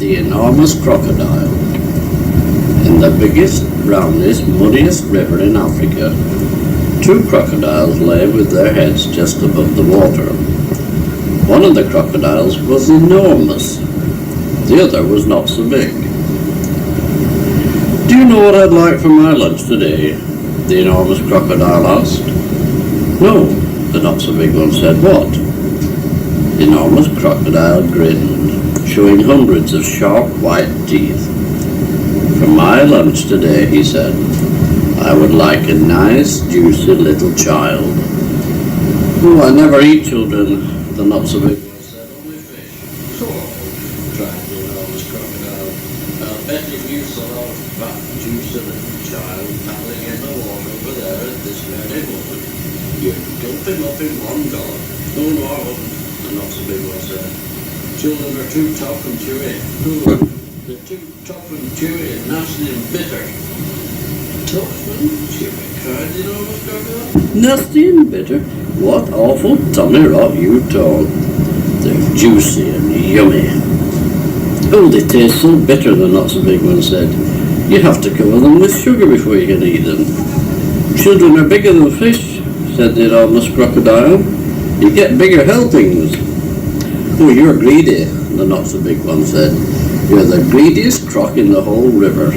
The Enormous Crocodile. In the biggest, brownest, muddiest river in Africa, two crocodiles lay with their heads just above the water. One of the crocodiles was enormous. The other was not so big. "Do you know what I'd like for my lunch today?" the enormous crocodile asked. "No," the not so big one said. "What?" The enormous crocodile grinned, showing hundreds of sharp white teeth. "For my lunch today," he said, "I would like a nice, juicy little child." "Oh, I never eat children," the not so big one said. "Only fish." "Oh," cried the enormous crocodile, "I'll bet if you saw a fat, juicy little child paddling in the water over there at this very moment, you'd dump him up in one go." "Oh, no, I wouldn't," the not so big one said. "Children are too tough and chewy. They're too tough and chewy and nasty and bitter." "Tough and chewy," cried the enormous crocodile. "Nasty and bitter? What awful tummy rot you talk. They're juicy and yummy." "Oh, they taste so bitter," the not so big one said. "You have to cover them with sugar before you can eat them." "Children are bigger than fish," said the enormous crocodile. "You get bigger helpings." "Oh, you're greedy," the not so big one said. "You're the greediest croc in the whole river."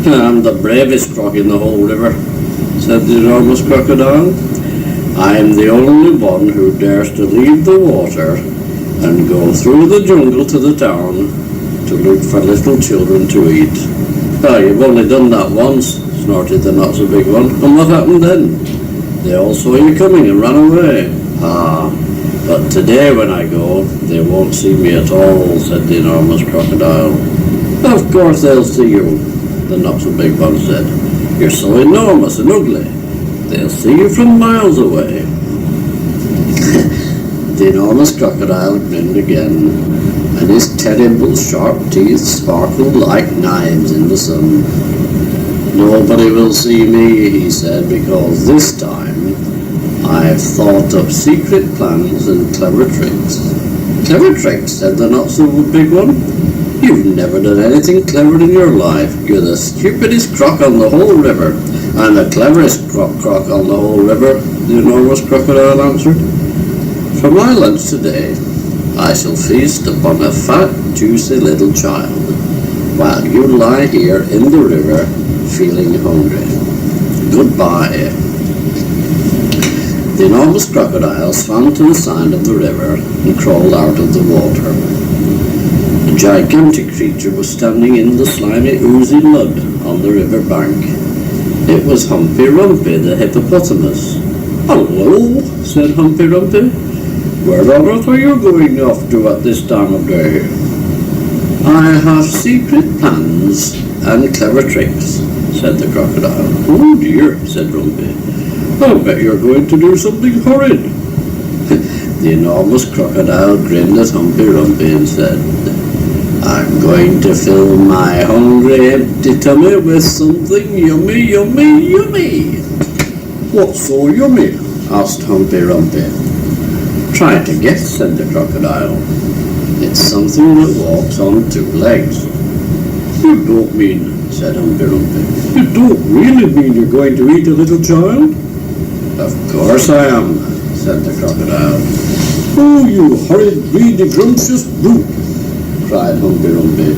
"I'm the bravest croc in the whole river," said the enormous crocodile. "I'm the only one who dares to leave the water and go through the jungle to the town to look for little children to eat." "Oh, you've only done that once," snorted the not so big one. "And what happened then?" "They all saw you coming and ran away." "Ah, but today when I go, they won't see me at all," said the enormous crocodile. "Of course they'll see you," the not so big one said. "You're so enormous and ugly. They'll see you from miles away." The enormous crocodile grinned again, and his terrible sharp teeth sparkled like knives in the sun. "Nobody will see me," he said, "because this time I've thought of secret plans and clever tricks." "Clever tricks?" said the not so big one. "You've never done anything clever in your life. You're the stupidest croc on the whole river." "I'm the cleverest croc on the whole river," the enormous crocodile answered. "For my lunch today, I shall feast upon a fat, juicy little child, while you lie here in the river feeling hungry. Goodbye." The enormous crocodile swam to the side of the river and crawled out of the water. A gigantic creature was standing in the slimy, oozy mud on the river bank. It was Humpy Rumpy, the hippopotamus. "Hello," said Humpy Rumpy. "Where on earth are you going off to at this time of day?" "I have secret plans and clever tricks," said the crocodile. "Oh dear," said Rumpy. "I'll bet you're going to do something horrid." The enormous crocodile grinned at Humpy Rumpy and said, "I'm going to fill my hungry, empty tummy with something yummy, yummy, yummy." "What's so yummy?" asked Humpy Rumpy. "Try to guess," said the crocodile. "It's something that walks on two legs." "You don't mean," said Humpy Rumpy, "you don't really mean you're going to eat a little child?" "Of course I am," said the crocodile. "Oh, you horrid, greedy, grumptious brute," cried Humpy Rumpy.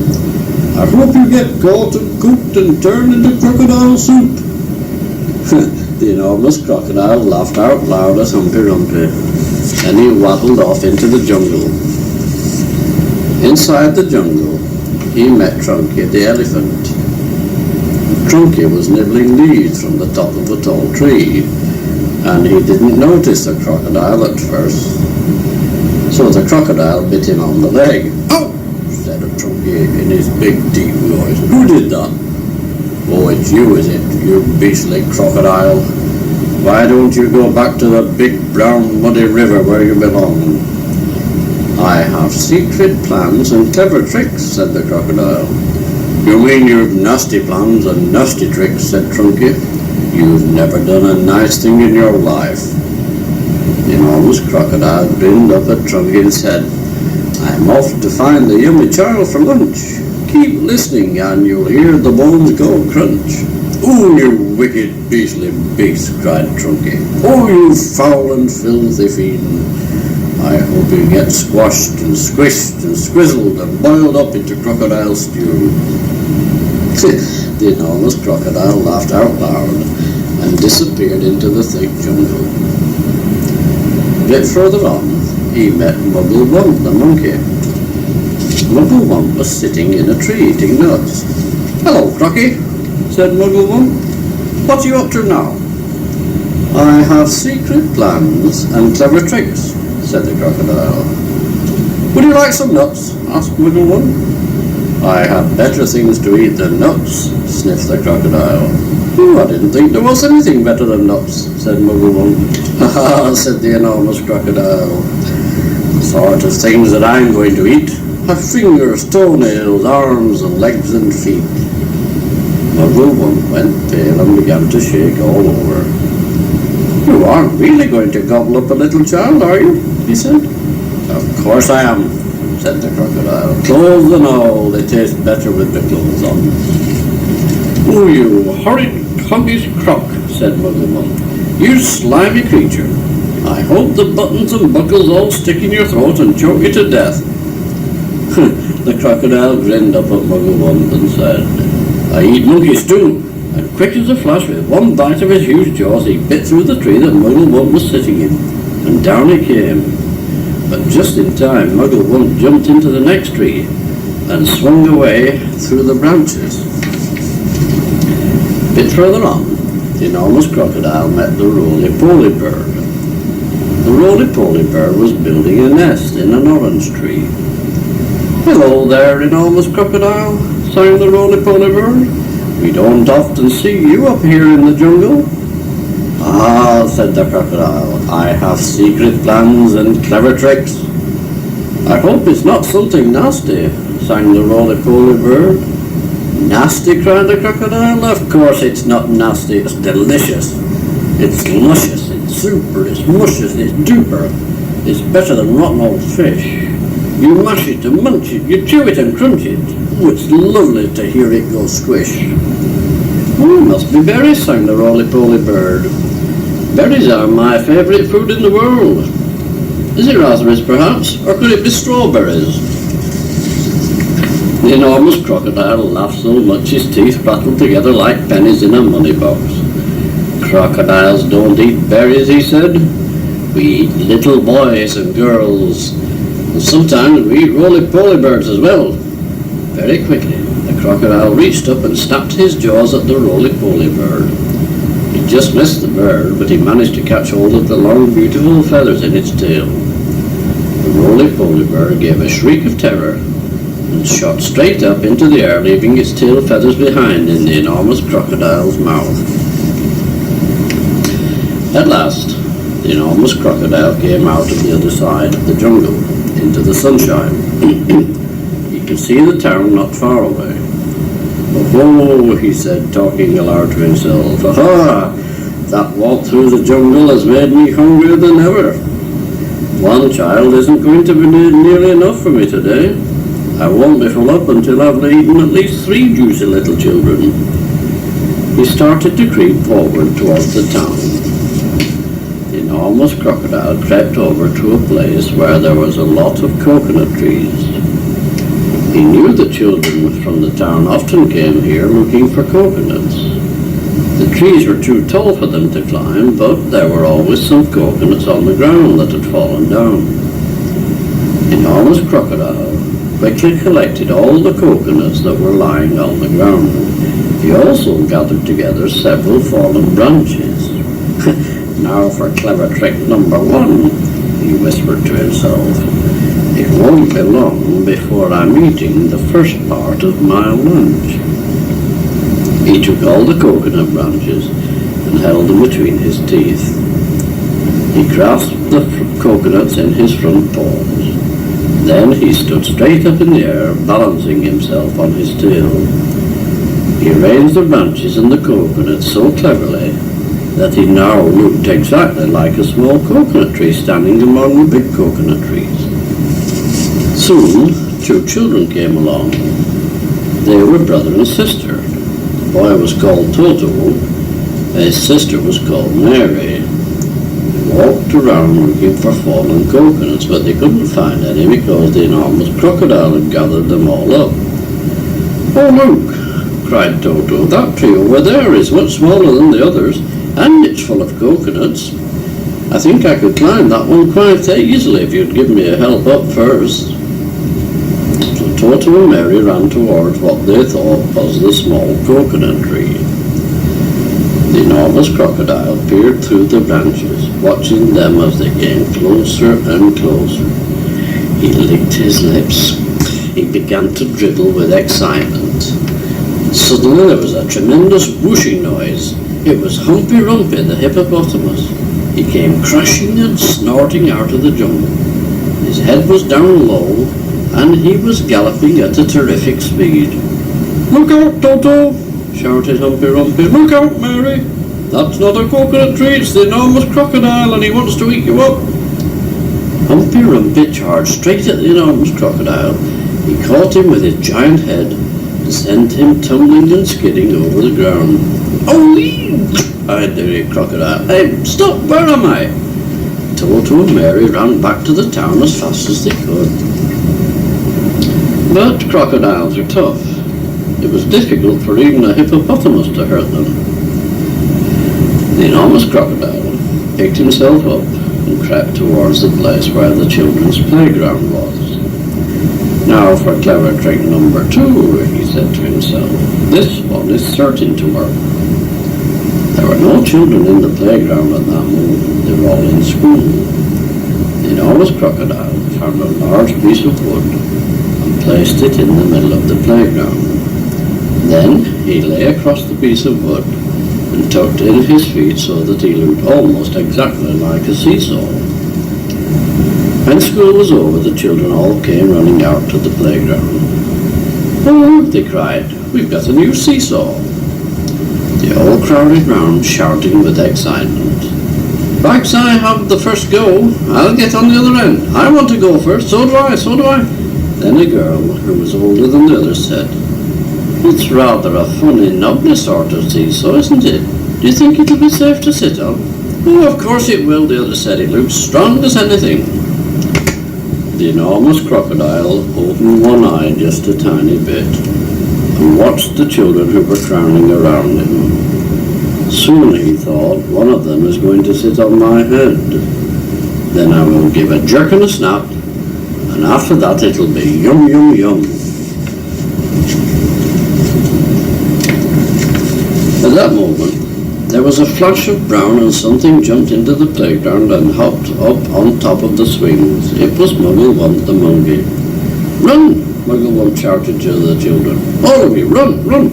"I hope you get caught and cooked and turned into crocodile soup." The enormous crocodile laughed out loud at Humpy Rumpy. Then he waddled off into the jungle. Inside the jungle, he met Trunky the elephant. Trunky was nibbling leaves from the top of a tall tree, and he didn't notice the crocodile at first. So the crocodile bit him on the leg. "Oh!" said Trunky in his big deep voice. "Who did that?" "Oh, it's you, is it, you beastly crocodile? Why don't you go back to the big brown muddy river where you belong?" "I have secret plans and clever tricks," said the crocodile. "You mean you've nasty plans and nasty tricks," said Trunky. "You've never done a nice thing in your life." The enormous crocodile grinned up at Trunky and said, I'm off to find the yummy child for lunch. Keep listening and you'll hear the bones go crunch. Oh, you wicked beastly beast, cried Trunky. Oh, you foul and filthy fiend. I hope you get squashed and squished and squizzled and boiled up into crocodile stew. The enormous crocodile laughed out loud and disappeared into the thick jungle. A bit further on, he met Muggle-Wump the monkey. Muggle-Wump was sitting in a tree eating nuts. Hello, Crocky, said Muggle-Wump. What are you up to now? I have secret plans and clever tricks, said the crocodile. Would you like some nuts? Asked Muggle-Wump. I have better things to eat than nuts, sniffed the crocodile. Oh, I didn't think there was anything better than nuts, said Muggle-Wump. Ha ha, said the enormous crocodile. The sort of things that I'm going to eat have fingers, toenails, arms, and legs and feet. Muggle-Wump went pale and began to shake all over. You aren't really going to gobble up a little child, are you? He said. Of course I am, said the crocodile. Clothes and all, they taste better with the clothes on. Oh, you horrid huggish croc, said Muggle-Wump. You slimy creature. I hope the buttons and buckles all stick in your throat and choke you to death. The crocodile grinned up at Muggle-Wump and said, I eat monkeys too. And quick as a flash, with one bite of his huge jaws, he bit through the tree that Muggle-Wump was sitting in, and down he came. But just in time, Muggle-Wump jumped into the next tree and swung away through the branches. A bit further on, the enormous crocodile met the roly-poly bird. The roly-poly bird was building a nest in an orange tree. Hello there, enormous crocodile, sang the roly-poly bird. We don't often see you up here in the jungle. Ah, said the crocodile, I have secret plans and clever tricks. I hope it's not something nasty, sang the roly-poly bird. Nasty, cried the crocodile. Of course it's not nasty, it's delicious. It's luscious, it's super, it's muscious, it's duper. It's better than rotten old fish. You mash it and munch it, you chew it and crunch it. Oh, it's lovely to hear it go squish. Oh, must be berries, sang the roly-poly bird. Berries are my favourite food in the world. Is it raspberries, perhaps, or could it be strawberries? The enormous crocodile laughed so much his teeth rattled together like pennies in a money box. Crocodiles don't eat berries, he said. We eat little boys and girls, and sometimes we eat roly-poly birds as well. Very quickly, the crocodile reached up and snapped his jaws at the roly-poly bird. He just missed the bird, but he managed to catch hold of the long, beautiful feathers in its tail. The roly-poly bird gave a shriek of terror and shot straight up into the air, leaving its tail feathers behind in the enormous crocodile's mouth. At last, the enormous crocodile came out of the other side of the jungle, into the sunshine. He could see the town not far away. Oh, he said, talking aloud to himself. Aha! That walk through the jungle has made me hungrier than ever. One child isn't going to be nearly enough for me today. I won't be full up until I've eaten at least 3 juicy little children. He started to creep forward towards the town. The enormous crocodile crept over to a place where there was a lot of coconut trees. He knew the children from the town often came here looking for coconuts. The trees were too tall for them to climb, but there were always some coconuts on the ground that had fallen down. The enormous crocodile quickly collected all the coconuts that were lying on the ground. He also gathered together several fallen branches. Now for clever trick number 1, he whispered to himself. It won't be long before I'm eating the first part of my lunch. He took all the coconut branches and held them between his teeth. He grasped the coconuts in his front paws. Then he stood straight up in the air, balancing himself on his tail. He arranged the branches and the coconuts so cleverly that he now looked exactly like a small coconut tree standing among the big coconut trees. Soon, two children came along. They were brother and sister. The boy was called Toto, his sister was called Mary. They walked around looking for fallen coconuts, but they couldn't find any because the enormous crocodile had gathered them all up. "Oh, look!" cried Toto. "That tree over there is much smaller than the others, and it's full of coconuts. I think I could climb that one quite easily if you'd give me a help up first." So Toto and Mary ran towards what they thought was the small coconut tree. The enormous crocodile peered through the branches, watching them as they came closer and closer. He licked his lips. He began to dribble with excitement. Suddenly there was a tremendous whooshing noise. It was Humpy Rumpy, the hippopotamus. He came crashing and snorting out of the jungle. His head was down low, and he was galloping at a terrific speed. "Look out, Toto!" shouted Humpy Rumpy. "Look out, Mary! That's not a coconut tree, it's the enormous crocodile, and he wants to eat you up." Humpy Rumpy charged straight at the enormous crocodile. He caught him with his giant head and sent him tumbling and skidding over the ground. "Oh!" cried the crocodile. "Hey, stop! Where am I?" Toto and Mary ran back to the town as fast as they could. But crocodiles are tough. It was difficult for even a hippopotamus to hurt them. The enormous crocodile picked himself up and crept towards the place where the children's playground was. "Now for clever trick number 2, he said to himself. "This one is certain to work." There were no children in the playground at that moment. They were all in school. The enormous crocodile found a large piece of wood and placed it in the middle of the playground. Then he lay across the piece of wood and tucked in his feet so that he looked almost exactly like a seesaw. When school was over, the children all came running out to the playground. "Oh," they cried, "we've got a new seesaw." They all crowded round, shouting with excitement. "Perhaps I have the first go. I'll get on the other end. I want to go first. So do I, so do I." Then a girl, who was older than the others, said, "It's rather a funny, knobbly sort of seesaw, isn't it? Do you think it'll be safe to sit on?" "Oh, of course it will," the others said. "It looks strong as anything." The enormous crocodile opened one eye just a tiny bit and watched the children who were crowding around him. Soon, he thought, one of them is going to sit on my head. Then I will give a jerk and a snap, and after that it'll be yum, yum, yum. At that moment, there was a flash of brown and something jumped into the playground and hopped up on top of the swings. It was Muggle-Wump the monkey. "Run!" Muggle-Wump shouted to the children. "All of you, run, run!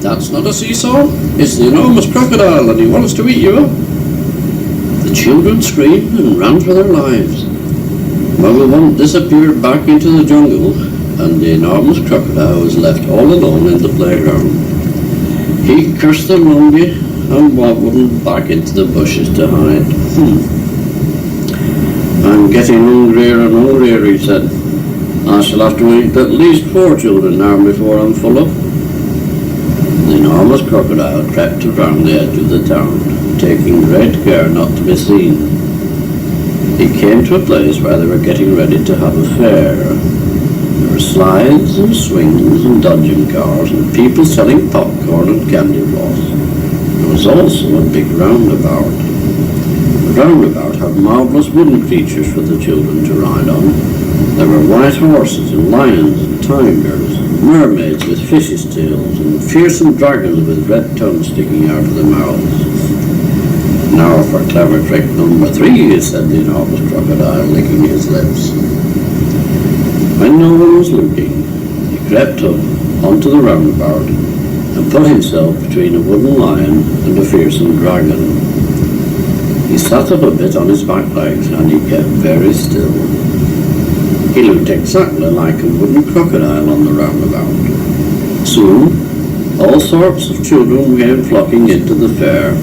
That's not a seesaw. It's the enormous crocodile, and he wants to eat you up." The children screamed and ran for their lives. Muggle-Wump disappeared back into the jungle, and the enormous crocodile was left all alone in the playground. He cursed the monkey and wobbled back into the bushes to hide. "I'm getting hungrier and hungrier," he said. "I shall have to eat at least 4 children now before I'm full up." The enormous crocodile crept around the edge of the town, taking great care not to be seen. He came to a place where they were getting ready to have a fair. There were slides and swings and dodging cars and people selling popcorn and candy floss. There was also a big roundabout. The roundabout had marvellous wooden creatures for the children to ride on. There were white horses and lions and tigers, mermaids with fishes' tails, and fearsome dragons with red tongues sticking out of their mouths. "Now for clever trick number 3, said the enormous crocodile, licking his lips. When no one was looking, he crept up onto the roundabout and put himself between a wooden lion and a fearsome dragon. He sat up a bit on his back legs and he kept very still. He looked exactly like a wooden crocodile on the roundabout. Soon, all sorts of children came flocking into the fair.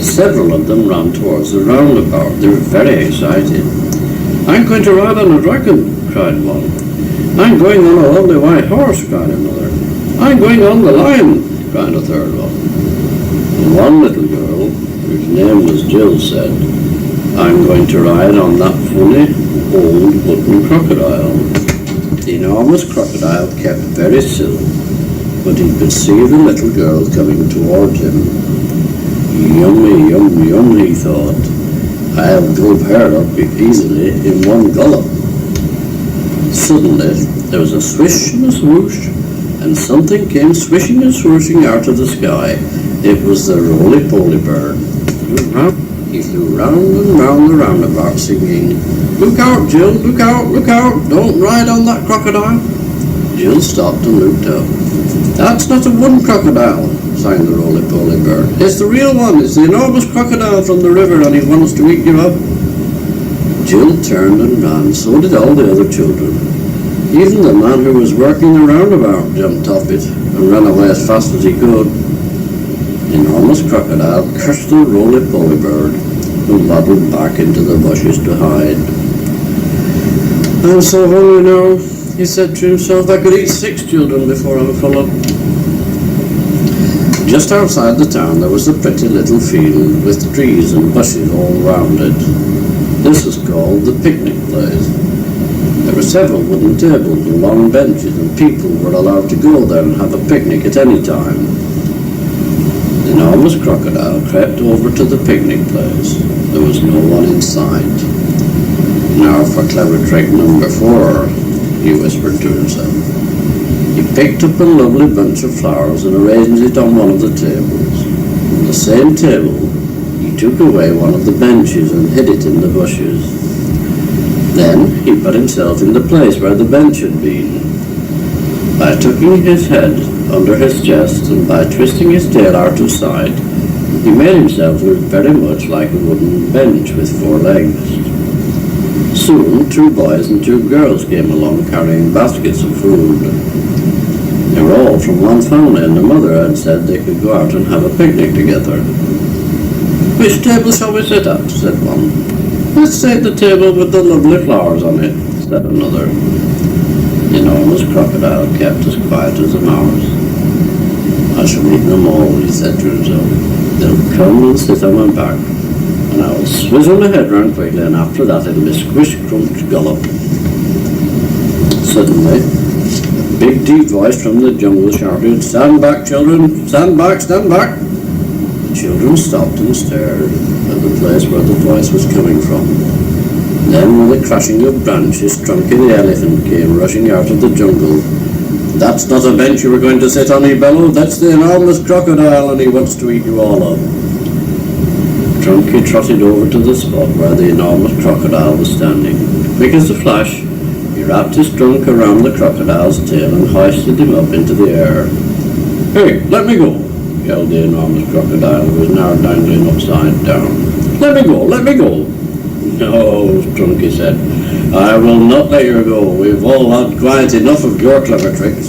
Several of them ran towards the roundabout. They were very excited. "I'm going to ride on a dragon," cried one. I'm going on a lovely white horse, cried another. I'm going on the lion, cried a third one. And one little girl, whose name was Jill, said, I'm going to ride on that funny old wooden crocodile. The enormous crocodile kept very still, but he could see the little girl coming toward him. Yummy, yum, yum, he thought. I'll gulp her up easily in one gulp. Suddenly, there was a swish and a swoosh, and something came swishing and swooshing out of the sky. It was the roly-poly bird. He flew round and round the roundabout, singing, Look out, Jill, look out, don't ride on that crocodile. Jill stopped and looked up. That's not a wooden crocodile, sang the roly-poly bird. It's the real one, it's the enormous crocodile from the river, and he wants to eat you up. Jill turned and ran, so did all the other children. Even the man who was working the roundabout jumped off it and ran away as fast as he could. The enormous crocodile cursed the roly-poly bird, who waddled back into the bushes to hide. I'm so hungry now, he said to himself, I could eat 6 children before I'm full up. Just outside the town there was a pretty little field with trees and bushes all round it. This was called the picnic place. There were several wooden tables and long benches, and people were allowed to go there and have a picnic at any time. The enormous crocodile crept over to the picnic place. There was no one in sight. Now for clever trick number 4, he whispered to himself. He picked up a lovely bunch of flowers and arranged it on one of the tables. On the same table, he took away one of the benches and hid it in the bushes. Then he put himself in the place where the bench had been. By tucking his head under his chest and by twisting his tail out of sight, he made himself look very much like a wooden bench with 4 legs. Soon 2 boys and 2 girls came along carrying baskets of food. They were all from one family, and the mother had said they could go out and have a picnic together. Which table shall we sit at? Said one. Let's take the table with the lovely flowers on it, said another. The enormous crocodile kept as quiet as a mouse. I shall eat them all, he said to himself. They'll come and sit on my back, and I will swizzle my head round quickly, and after that it'll be squish, crunch, gallop. Suddenly, a big deep voice from the jungle shouted, Stand back, children! Stand back, stand back! The children stopped and stared at the place where the voice was coming from. Then, with a crashing of branches, Trunky the elephant came rushing out of the jungle. That's not a bench you were going to sit on, he bellowed. That's the enormous crocodile, and he wants to eat you all up. Trunky trotted over to the spot where the enormous crocodile was standing. Quick as a flash, he wrapped his trunk around the crocodile's tail and hoisted him up into the air. Hey, let me go, yelled the enormous crocodile, who was now dangling upside down. Let me go, let me go. No, Trunky said, I will not let you go. We've all had quite enough of your clever tricks.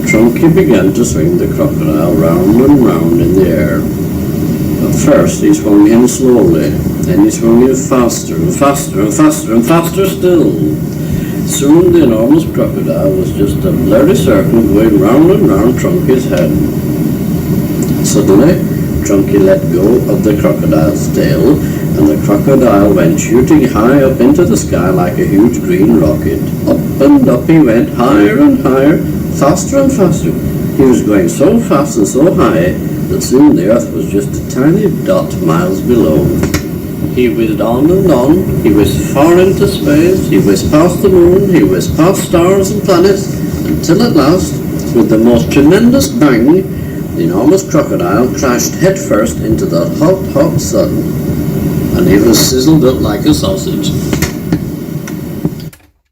Trunky began to swing the crocodile round and round in the air. At first he swung him slowly, then he swung him faster and faster and faster and faster still. Soon the enormous crocodile was just a blurry circle going round and round Trunky's head. Suddenly, Trunky let go of the crocodile's tail, and the crocodile went shooting high up into the sky like a huge green rocket. Up and up he went, higher and higher, faster and faster. He was going so fast and so high that soon the earth was just a tiny dot miles below. He whizzed on and on, he whizzed far into space, he whizzed past the moon, he whizzed past stars and planets, until at last, with the most tremendous bang, the enormous crocodile crashed headfirst into the hot, hot sun, and he was sizzled up like a sausage.